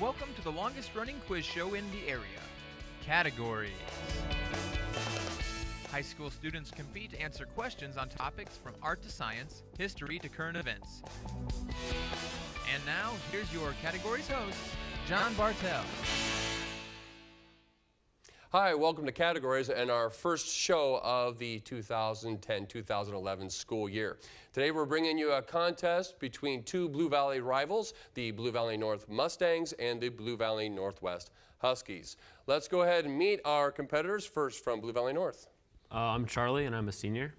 Welcome to the longest running quiz show in the area. Categories. High school students compete to answer questions on topics from art to science, history to current events. And now, here's your categories host, John Bartell. Hi, welcome to Categories and our first show of the 2010-2011 school year. Today we're bringing you a contest between two Blue Valley rivals, the Blue Valley North Mustangs and the Blue Valley Northwest Huskies. Let's go ahead and meet our competitors. First from Blue Valley North. I'm Charlie and I'm a senior.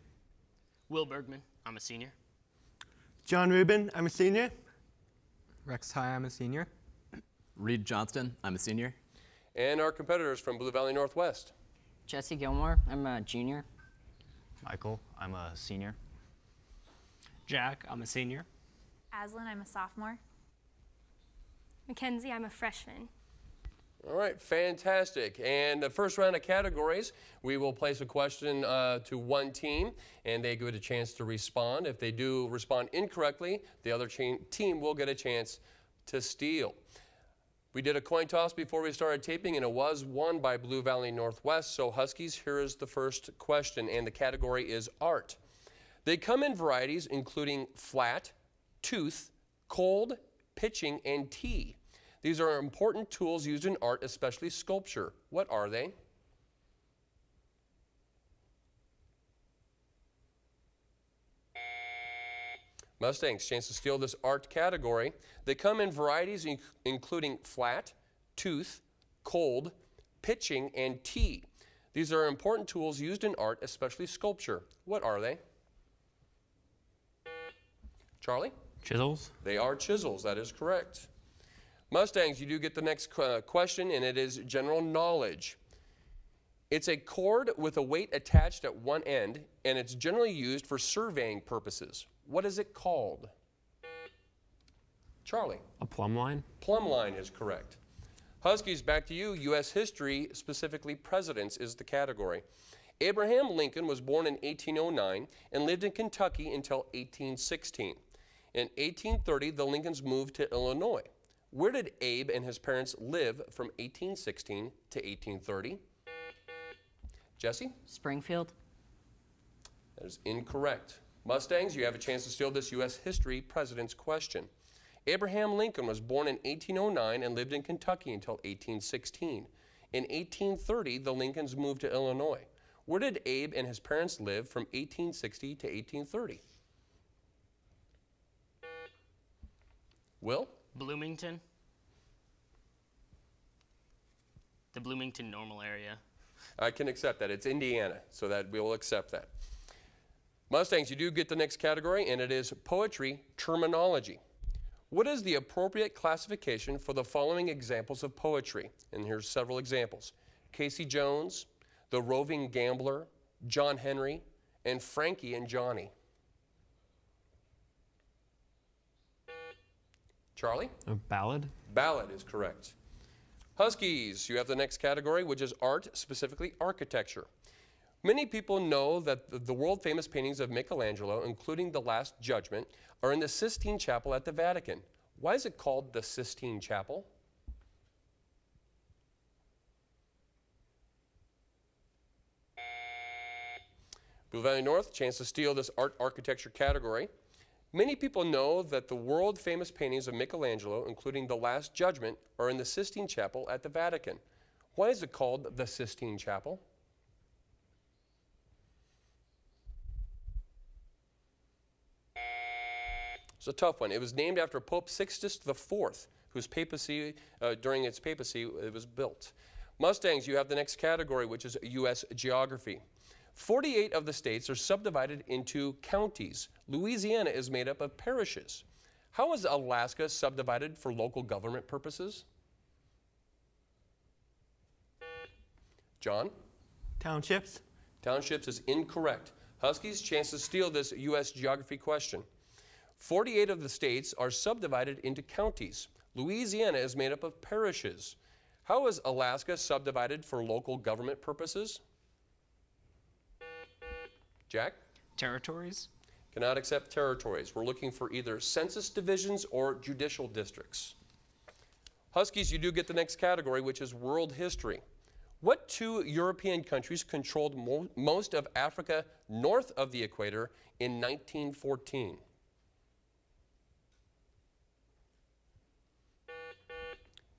Will Bergman, I'm a senior. John Rubin, I'm a senior. Rex High, I'm a senior. Reed Johnston, I'm a senior. And our competitors from Blue Valley Northwest. Jesse Gilmore, I'm a junior. Michael, I'm a senior. Jack, I'm a senior. Aslan, I'm a sophomore. Mackenzie, I'm a freshman. All right, fantastic. And the first round of categories, we will place a question to one team, and they get a chance to respond. If they do respond incorrectly, the other team will get a chance to steal. We did a coin toss before we started taping, and it was won by Blue Valley Northwest. So Huskies, here is the first question, and the category is art. They come in varieties including flat, tooth, cold, pitching, and tea. These are important tools used in art, especially sculpture. What are they? Mustangs, chance to steal this art category. They come in varieties including flat, tooth, cold, pitching, and tea. These are important tools used in art, especially sculpture. What are they? Charlie? Chisels. They are chisels, that is correct. Mustangs, you do get the next question, and it is general knowledge. It's a cord with a weight attached at one end, and it's generally used for surveying purposes. What is it called? Charlie? A plumb line. Plumb line is correct. Huskies, back to you. U.S. history, specifically presidents, is the category. Abraham Lincoln was born in 1809 and lived in Kentucky until 1816. In 1830, the Lincolns moved to Illinois. Where did Abe and his parents live from 1816 to 1830? Jesse? Springfield. That is incorrect. Mustangs, you have a chance to steal this U.S. history president's question. Abraham Lincoln was born in 1809 and lived in Kentucky until 1816. In 1830, the Lincolns moved to Illinois. Where did Abe and his parents live from 1860 to 1830? Will? Bloomington. The Bloomington Normal area. I can accept that. It's Indiana, so that we will accept that. Mustangs, you do get the next category, and it is poetry terminology. What is the appropriate classification for the following examples of poetry? And here's several examples. Casey Jones, The Roving Gambler, John Henry, and Frankie and Johnny. Charlie? A ballad. Ballad is correct. Huskies, you have the next category, which is art, specifically architecture. Many people know that the world-famous paintings of Michelangelo, including The Last Judgment, are in the Sistine Chapel at the Vatican. Why is it called the Sistine Chapel? Blue Valley North, chance to steal this art architecture category. Many people know that the world-famous paintings of Michelangelo, including The Last Judgment, are in the Sistine Chapel at the Vatican. Why is it called the Sistine Chapel? It's a tough one. It was named after Pope Sixtus IV, whose papacy, during its papacy, it was built. Mustangs, you have the next category, which is U.S. geography. 48 of the states are subdivided into counties. Louisiana is made up of parishes. How is Alaska subdivided for local government purposes? John? Townships. Townships is incorrect. Huskies, chance to steal this U.S. geography question. 48 of the states are subdivided into counties. Louisiana is made up of parishes. How is Alaska subdivided for local government purposes? Jack? Territories. Cannot accept territories. We're looking for either census divisions or judicial districts. Huskies, you do get the next category, which is world history. What two European countries controlled most of Africa north of the equator in 1914?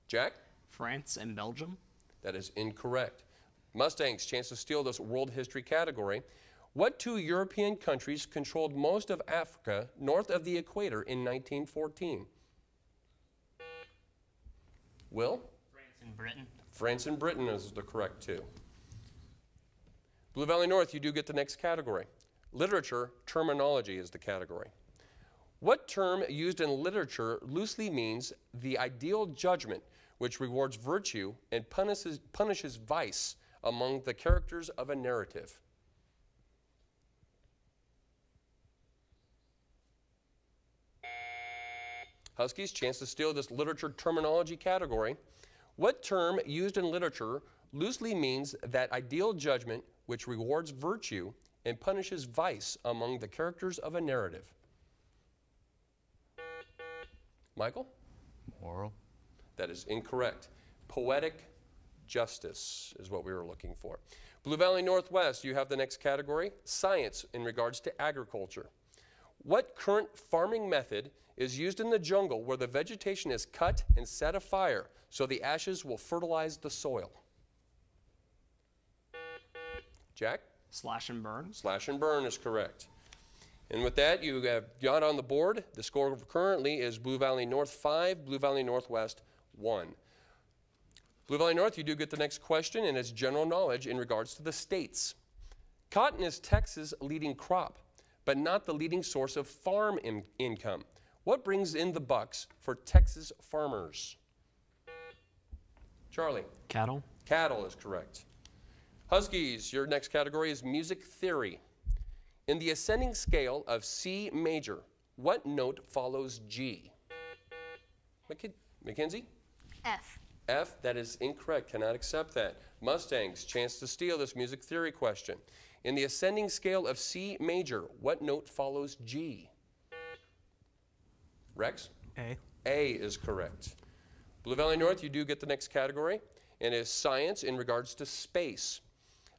Jack? France and Belgium. That is incorrect. Mustangs, chance to steal this world history category. What two European countries controlled most of Africa north of the equator in 1914? Will? France and Britain. France and Britain is the correct two. Blue Valley North, you do get the next category. Literature terminology is the category. What term used in literature loosely means the ideal judgment which rewards virtue and punishes vice among the characters of a narrative? Huskies, chance to steal this literature terminology category. What term used in literature loosely means that ideal judgment which rewards virtue and punishes vice among the characters of a narrative? Michael? Moral. That is incorrect. Poetic justice is what we were looking for. Blue Valley Northwest, you have the next category, science in regards to agriculture. What current farming method is used in the jungle where the vegetation is cut and set afire so the ashes will fertilize the soil? Jack? Slash and burn. Slash and burn is correct. And with that, you have got on the board. The score currently is Blue Valley North 5, Blue Valley Northwest 1. Blue Valley North, you do get the next question, and it's general knowledge in regards to the states. Cotton is Texas' leading crop, but not the leading source of farm income. What brings in the bucks for Texas farmers? Charlie? Cattle. Cattle is correct. Huskies, your next category is music theory. In the ascending scale of C major, what note follows G? Mackenzie? F. F, that is incorrect. Cannot accept that. Mustangs, chance to steal this music theory question. In the ascending scale of C major, what note follows G? Rex? A. A is correct. Blue Valley North, you do get the next category, and it is science in regards to space.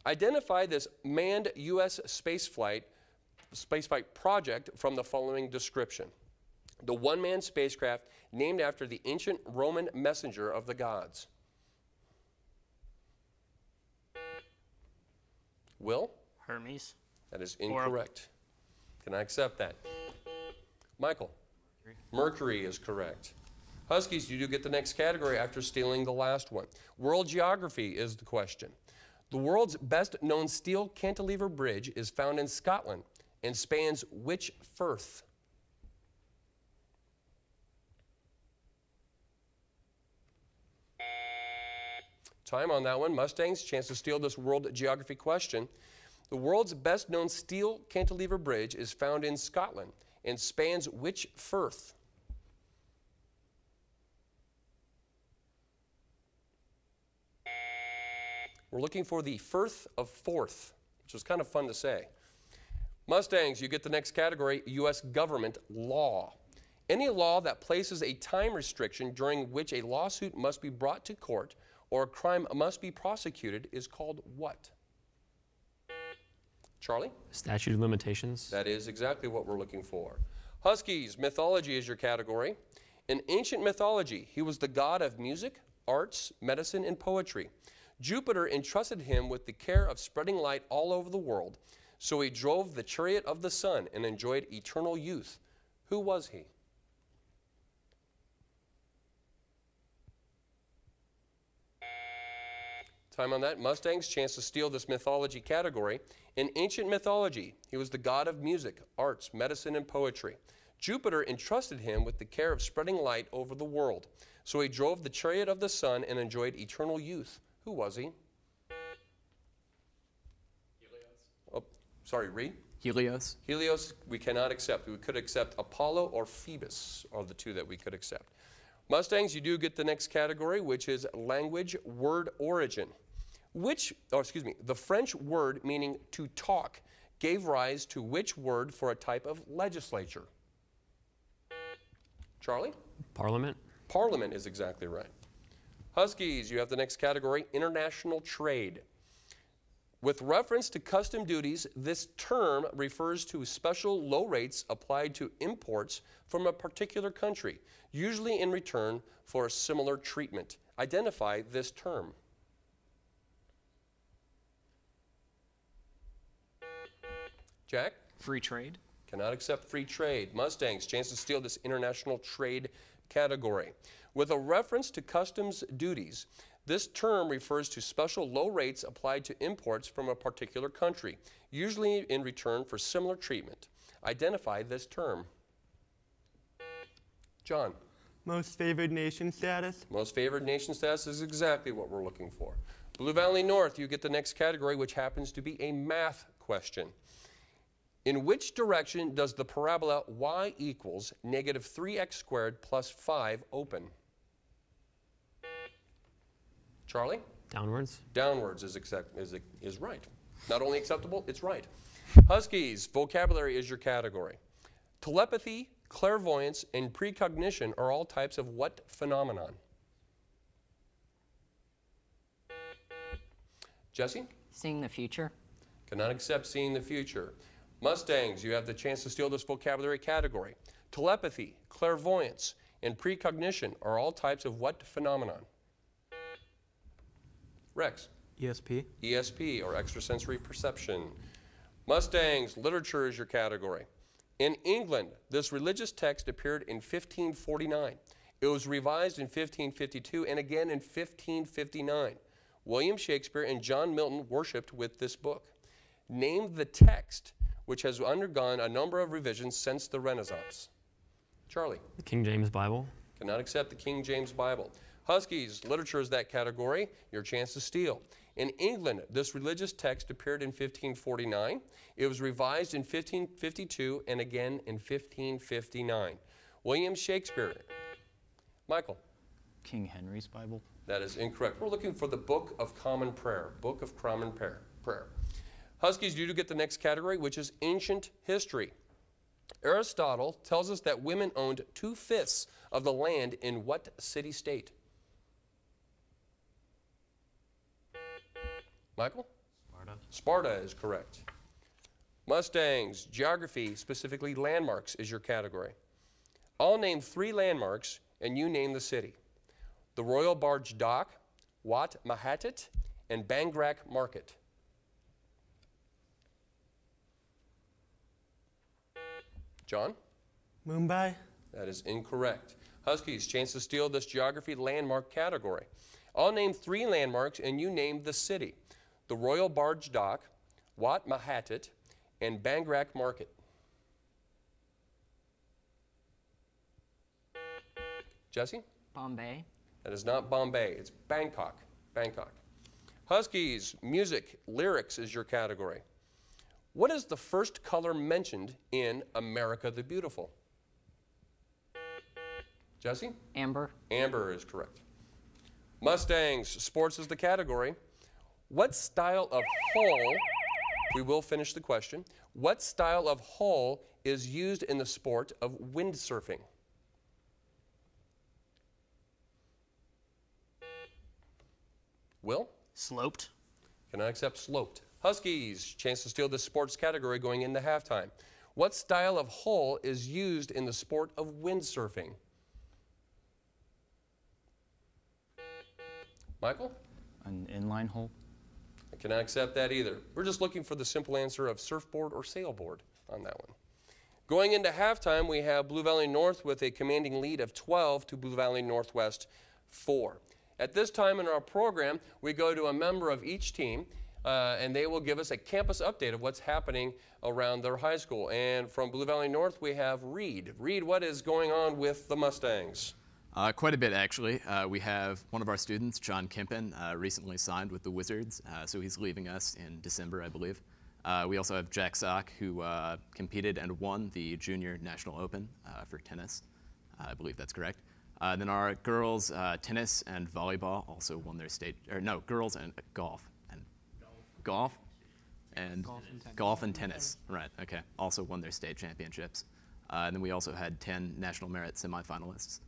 Identify this manned U.S. spaceflight project from the following description. The one-man spacecraft named after the ancient Roman messenger of the gods. Will? Hermes. That is incorrect. Can I accept that? Michael? Mercury is correct. Huskies, you do get the next category after stealing the last one. World geography is the question. The world's best-known steel cantilever bridge is found in Scotland and spans which firth? Time on that one. Mustangs, chance to steal this world geography question. The world's best-known steel cantilever bridge is found in Scotland and spans which firth? We're looking for the Firth of Forth, which was kind of fun to say. Mustangs, you get the next category, U.S. government law. Any law that places a time restriction during which a lawsuit must be brought to court or a crime must be prosecuted is called what? Charlie? Statute of limitations. That is exactly what we're looking for. Huskies, mythology is your category. In ancient mythology, he was the god of music, arts, medicine, and poetry. Jupiter entrusted him with the care of spreading light all over the world, so he drove the chariot of the sun and enjoyed eternal youth. Who was he? Time on that. Mustangs, chance to steal this mythology category. In ancient mythology, he was the god of music, arts, medicine, and poetry. Jupiter entrusted him with the care of spreading light over the world, so he drove the chariot of the sun and enjoyed eternal youth. Who was he? Helios. Oh, sorry, Reed? Helios. Helios, we cannot accept. We could accept Apollo or Phoebus are the two that we could accept. Mustangs, you do get the next category, which is language word origin. The French word meaning to talk gave rise to which word for a type of legislature? Charlie? Parliament. Parliament is exactly right. Huskies, you have the next category, international trade. With reference to custom duties, this term refers to special low rates applied to imports from a particular country, usually in return for a similar treatment. Identify this term. Jack? Free trade. Cannot accept free trade. Mustangs, chance to steal this international trade category. With a reference to customs duties, this term refers to special low rates applied to imports from a particular country, usually in return for similar treatment. Identify this term. John. Most favored nation status. Most favored nation status is exactly what we're looking for. Blue Valley North, you get the next category, which happens to be a math question. In which direction does the parabola y equals negative 3x squared plus 5 open? Charlie? Downwards. Downwards is right. Not only acceptable, it's right. Huskies, vocabulary is your category. Telepathy, clairvoyance, and precognition are all types of what phenomenon? Jesse? Seeing the future. Cannot accept seeing the future. Mustangs, you have the chance to steal this vocabulary category. Telepathy, clairvoyance, and precognition are all types of what phenomenon? Rex? ESP. ESP, or extrasensory perception. Mustangs, literature is your category. In England, this religious text appeared in 1549. It was revised in 1552 and again in 1559. William Shakespeare and John Milton worshipped with this book. Name the text which has undergone a number of revisions since the Renaissance. Charlie? The King James Bible. Cannot accept the King James Bible. Huskies, literature is that category. Your chance to steal. In England, this religious text appeared in 1549. It was revised in 1552 and again in 1559. William Shakespeare. Michael? King Henry's Bible. That is incorrect. We're looking for the Book of Common Prayer. Book of Common Prayer. Huskies, you do get the next category, which is ancient history. Aristotle tells us that women owned 2/5 of the land in what city-state? Michael? Sparta. Sparta is correct. Mustangs, geography, specifically landmarks, is your category. I'll name 3 landmarks, and you name the city. The Royal Barge Dock, Wat Mahattat, and Bangrak Market. John? Mumbai. That is incorrect. Huskies, chance to steal this geography landmark category. I'll name 3 landmarks, and you name the city. The Royal Barge Dock, Wat Mahattat, and Bangrak Market. Jesse? Bombay. That is not Bombay. It's Bangkok. Bangkok. Huskies, music, lyrics is your category. What is the first color mentioned in America the Beautiful? Jesse? Amber. Amber is correct. Mustangs, sports is the category. What style of hull, we will finish the question, what style of hull is used in the sport of windsurfing? Will? Sloped. Cannot accept sloped. Huskies, chance to steal this sports category going into halftime. What style of hull is used in the sport of windsurfing? Michael? An inline hull. I cannot accept that either. We're just looking for the simple answer of surfboard or sailboard on that one. Going into halftime, we have Blue Valley North with a commanding lead of 12 to Blue Valley Northwest 4. At this time in our program, we go to a member of each team, and they will give us a campus update of what's happening around their high school. And from Blue Valley North, we have Reed. Reed, what is going on with the Mustangs? Quite a bit, actually. We have one of our students, John Kempen, recently signed with the Wizards, so he's leaving us in December, I believe. We also have Jack Sock, who competed and won the Junior National Open for tennis. I believe that's correct. Then our girls tennis and volleyball also won their state, or no, girls and golf. Golf and tennis, right, okay, also won their state championships. And then we also had 10 National Merit semifinalists.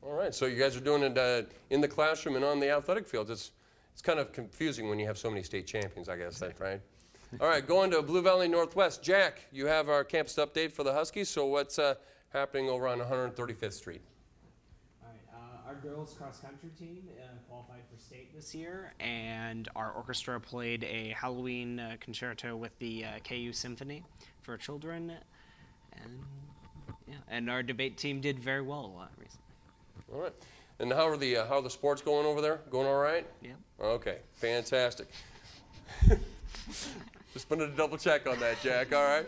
All right, so you guys are doing it in the classroom and on the athletic fields. It's kind of confusing when you have so many state champions, I guess, right? All right, going to Blue Valley Northwest. Jack, you have our campus update for the Huskies, so what's happening over on 135th Street? All right, our girls cross-country team qualified for state this year, and our orchestra played a Halloween concerto with the KU Symphony for children, and our debate team did very well recently. All right, and how are the sports going over there? Going all right? Yeah. Okay, fantastic. Just wanted to double check on that, Jack. All right.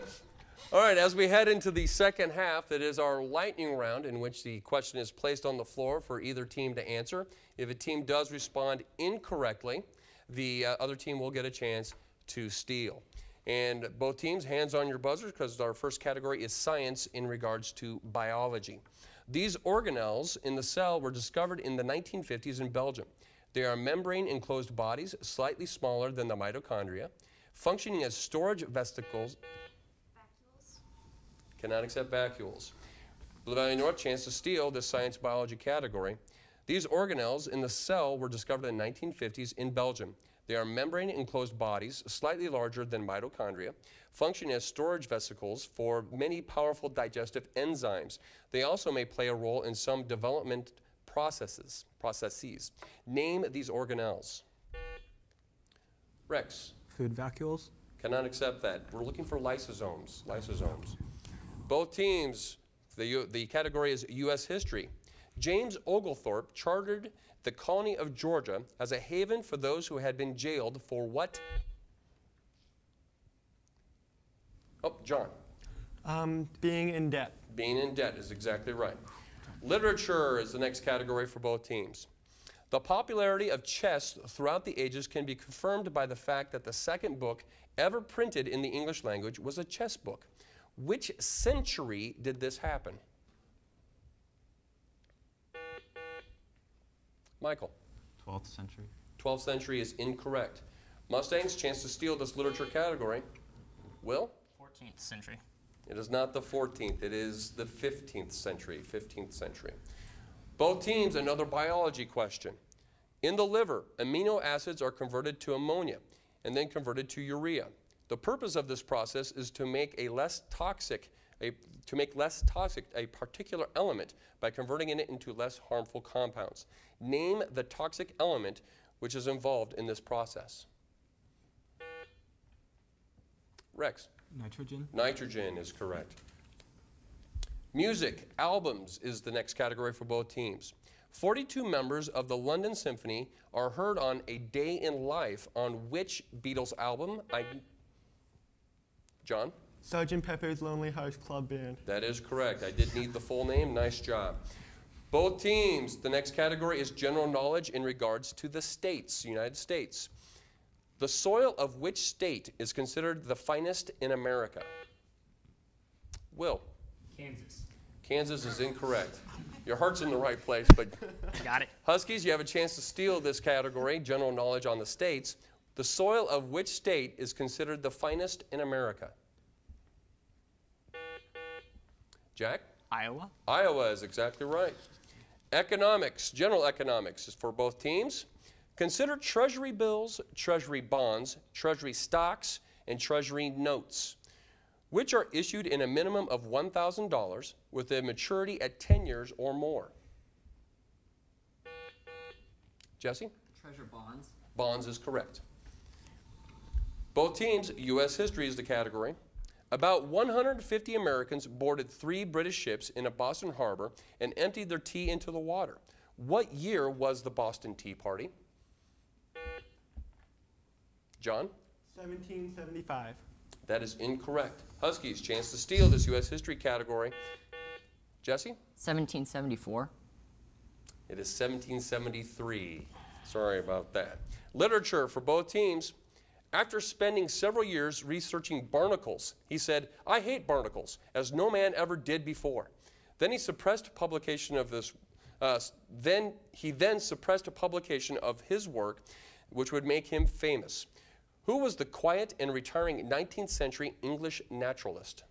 All right, as we head into the second half, it is our lightning round in which the question is placed on the floor for either team to answer. If a team does respond incorrectly, the other team will get a chance to steal. And both teams, hands on your buzzers, because our first category is science in regards to biology. These organelles in the cell were discovered in the 1950s in Belgium. They are membrane-enclosed bodies, slightly smaller than the mitochondria, functioning as storage vesicles. Vacuoles. Cannot accept vacuoles. Blue Valley North, chance to steal this science biology category. These organelles in the cell were discovered in the 1950s in Belgium. They are membrane-enclosed bodies, slightly larger than mitochondria, functioning as storage vesicles for many powerful digestive enzymes. They also may play a role in some development processes. Name these organelles. Rex. Food vacuoles. Cannot accept that. We're looking for lysosomes. Both teams, the category is U.S. history. James Oglethorpe chartered the colony of Georgia as a haven for those who had been jailed for what? Oh, John. Being in debt. Being in debt is exactly right. Literature is the next category for both teams. The popularity of chess throughout the ages can be confirmed by the fact that the second book ever printed in the English language was a chess book. Which century did this happen? Michael. 12th century. 12th century is incorrect. Mustangs, chance to steal this literature category. Will? 14th century. It is not the 14th. It is the 15th century. 15th century. Both teams, another biology question. In the liver, amino acids are converted to ammonia and then converted to urea. The purpose of this process is to make less toxic a particular element by converting it into less harmful compounds. Name the toxic element which is involved in this process. Rex. Nitrogen. Nitrogen is correct. Music, albums is the next category for both teams. 42 members of the London Symphony are heard on A Day in Life on which Beatles album? John? Sgt. Pepper's Lonely Hearts Club Band. That is correct. I did need the full name. Nice job. Both teams, the next category is general knowledge in regards to the states, United States. The soil of which state is considered the finest in America? Will? Kansas. Kansas is incorrect. Your heart's in the right place, but Got it. Huskies, you have a chance to steal this category, general knowledge on the states. The soil of which state is considered the finest in America? Jack? Iowa. Iowa is exactly right. Economics, general economics is for both teams. Consider treasury bills, treasury bonds, treasury stocks, and treasury notes, which are issued in a minimum of $1,000 with a maturity at 10 years or more. Jesse? Treasure bonds. Bonds is correct. Both teams, U.S. history is the category. About 150 Americans boarded 3 British ships in a Boston harbor and emptied their tea into the water. What year was the Boston Tea Party? John? 1775. That is incorrect. Huskies, chance to steal this U.S. history category. Jesse? 1774. It is 1773. Sorry about that. Literature for both teams. After spending several years researching barnacles, he said, "I hate barnacles, as no man ever did before." Then he suppressed publication of this. He suppressed a publication of his work, which would make him famous. Who was the quiet and retiring 19th century English naturalist?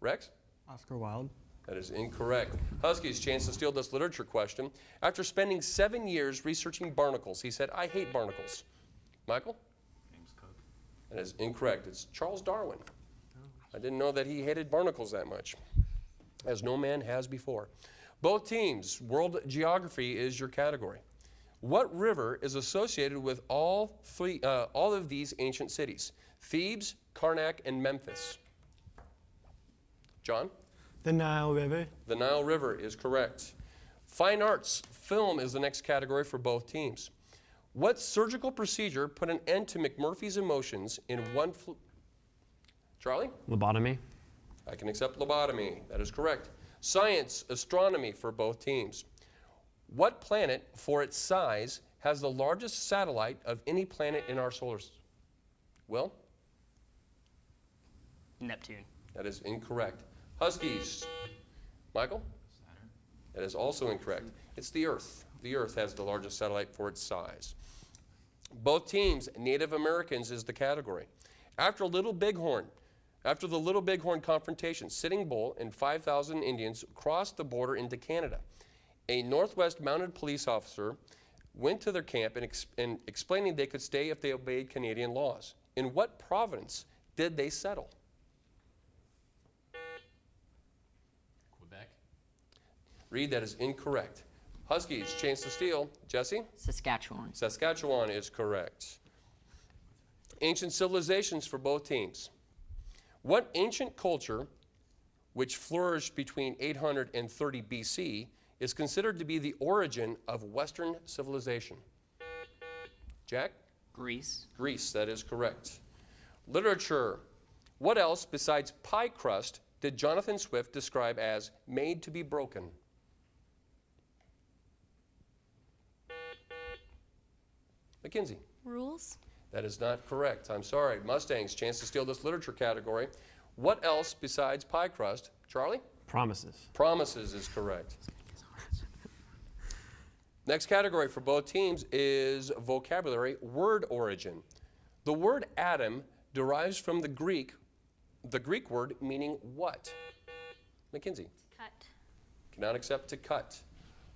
Rex? Oscar Wilde. That is incorrect. Husky's chance to steal this literature question. After spending 7 years researching barnacles, he said, I hate barnacles. Michael? James Cook. That is incorrect. It's Charles Darwin. I didn't know that he hated barnacles that much, as no man has before. Both teams, world geography is your category. What river is associated with all of these ancient cities? Thebes, Karnak, and Memphis. John? The Nile River. The Nile River is correct. Fine arts, film is the next category for both teams. What surgical procedure put an end to McMurphy's emotions in one Charlie? Lobotomy. I can accept lobotomy. That is correct. Science, astronomy for both teams. What planet, for its size, has the largest satellite of any planet in our solar system? Will? Neptune. That is incorrect. Huskies. Michael? Saturn. That is also incorrect. It's the Earth. The Earth has the largest satellite for its size. Both teams, Native Americans is the category. After the Little Bighorn confrontation, Sitting Bull and 5,000 Indians crossed the border into Canada. A Northwest mounted police officer went to their camp and explaining they could stay if they obeyed Canadian laws. In what province did they settle? Quebec. Reed, that is incorrect. Huskies, chance to steal. Jesse? Saskatchewan. Saskatchewan is correct. Ancient civilizations for both teams. What ancient culture, which flourished between 800 and 30 BC, is considered to be the origin of Western civilization? Jack? Greece. Greece, that is correct. Literature. What else besides pie crust did Jonathan Swift describe as made to be broken? Mackenzie? Rules. That is not correct. I'm sorry. Mustangs, chance to steal this literature category. What else besides pie crust? Charlie? Promises. Promises is correct. Next category for both teams is vocabulary, word origin. The word Adam derives from the Greek word meaning what? Mackenzie? Cut. Cannot accept to cut.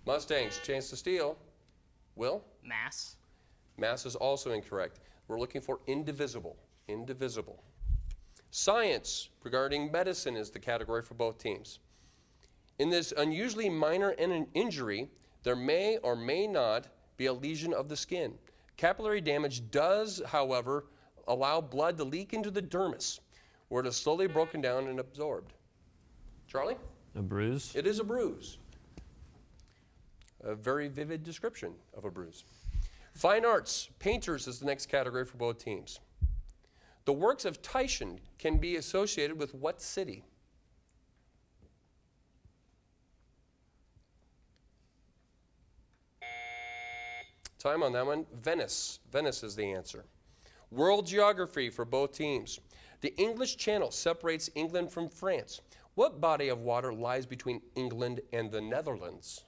Mustangs, chance to steal. Will? Mass. Mass is also incorrect. We're looking for indivisible. Indivisible. Science regarding medicine is the category for both teams. In this unusually minor injury, there may or may not be a lesion of the skin. Capillary damage does, however, allow blood to leak into the dermis, where it is slowly broken down and absorbed. Charlie? A bruise. It is a bruise. A very vivid description of a bruise. Fine arts, painters is the next category for both teams. The works of Titian can be associated with what city? Time on that one. Venice. Venice is the answer. World geography for both teams. The English Channel separates England from France. What body of water lies between England and the Netherlands?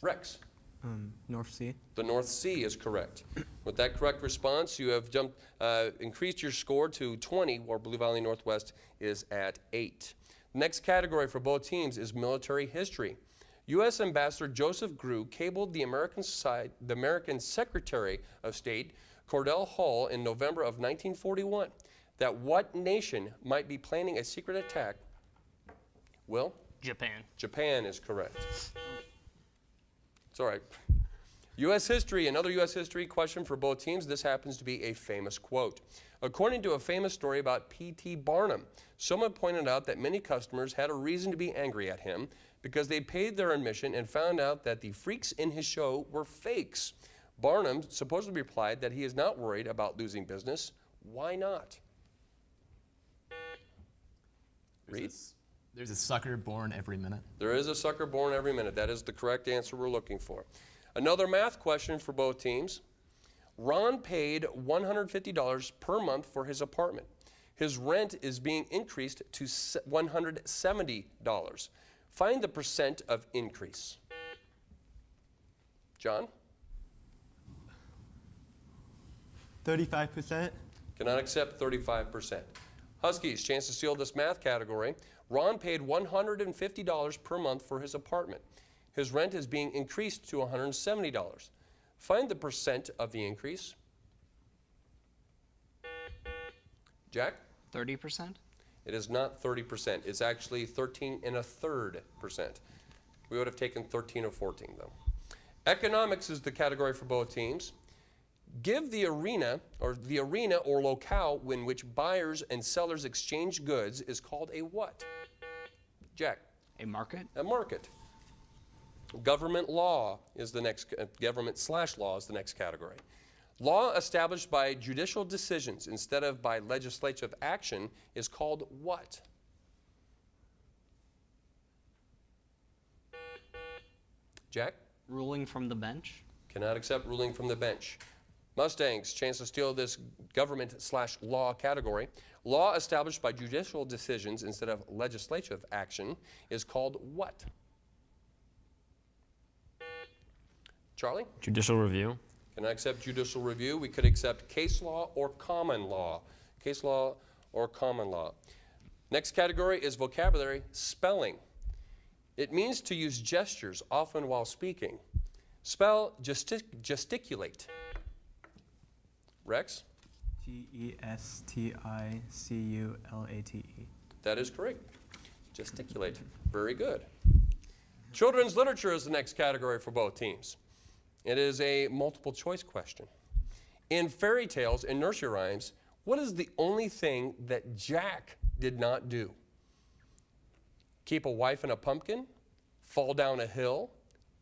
Rex. North Sea. The North Sea is correct. With that correct response, you have increased your score to 20, where Blue Valley Northwest is at 8. Next category for both teams is military history. U.S. Ambassador Joseph Grew cabled the American Secretary of State, Cordell Hull, in November of 1941, that what nation might be planning a secret attack? Will? Japan. Japan is correct. It's all right. U.S. history, another U.S. history question for both teams. This happens to be a famous quote. According to a famous story about P.T. Barnum, someone pointed out that many customers had a reason to be angry at him because they paid their admission and found out that the freaks in his show were fakes. Barnum supposedly replied that he is not worried about losing business. Why not? Read. There's a sucker born every minute. There is a sucker born every minute. That is the correct answer we're looking for. Another math question for both teams. Ron paid $150 per month for his apartment. His rent is being increased to $170. Find the percent of increase. John? 35%. Cannot accept 35%. Huskies, chance to steal this math category. Ron paid $150 per month for his apartment. His rent is being increased to $170. Find the percent of the increase. Jack? 30%? It is not 30%. It's actually 13.33%. We would have taken 13 or 14, though. Economics is the category for both teams. Give the arena or locale in which buyers and sellers exchange goods is called a what? Jack? A market? A market. Government law is the next, government/law is the next category. Law established by judicial decisions instead of by legislative action is called what? Jack? Ruling from the bench? Cannot accept ruling from the bench. Mustangs, chance to steal this government/law category. Law established by judicial decisions instead of legislative action is called what? Charlie? Judicial review. Cannot accept judicial review. We could accept case law or common law. Case law or common law. Next category is vocabulary, spelling. It means to use gestures, often while speaking. Spell gesticulate. Rex? Gesticulate. That is correct. Gesticulate. Very good. Children's literature is the next category for both teams. It is a multiple choice question. In fairy tales and nursery rhymes, what is the only thing that Jack did not do? Keep a wife in a pumpkin, fall down a hill,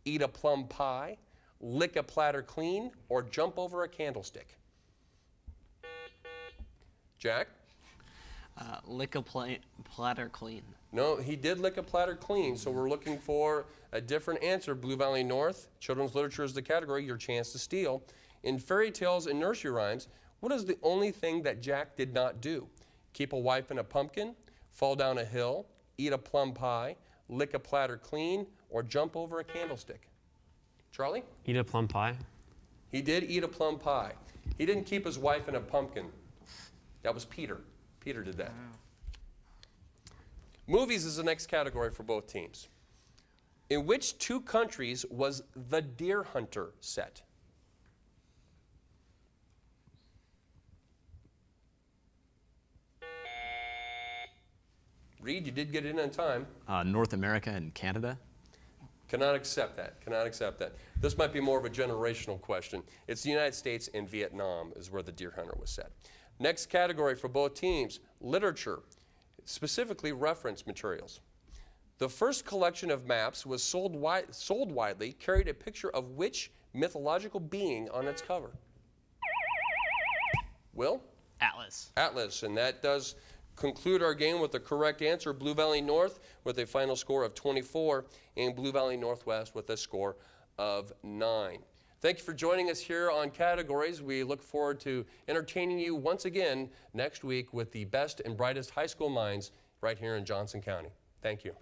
eat a plum pie, lick a platter clean, or jump over a candlestick? Jack? Lick a platter clean. No, he did lick a platter clean, so we're looking for a different answer. Blue Valley North, children's literature is the category, your chance to steal. In fairy tales and nursery rhymes, what is the only thing that Jack did not do? Keep a wife in a pumpkin, fall down a hill, eat a plum pie, lick a platter clean, or jump over a candlestick? Charlie? Eat a plum pie. He did eat a plum pie. He didn't keep his wife in a pumpkin. That was Peter. Peter did that. Wow. Movies is the next category for both teams. In which two countries was The Deer Hunter set? Reed, you did get in on time. North America and Canada. Cannot accept that. Cannot accept that. This might be more of a generational question. It's the United States and Vietnam is where The Deer Hunter was set. Next category for both teams, literature, specifically reference materials. The first collection of maps was sold widely, carried a picture of which mythological being on its cover? Will? Atlas. Atlas, and that does conclude our game with the correct answer. Blue Valley North with a final score of 24, and Blue Valley Northwest with a score of 9. Thank you for joining us here on Categories. We look forward to entertaining you once again next week with the best and brightest high school minds right here in Johnson County. Thank you.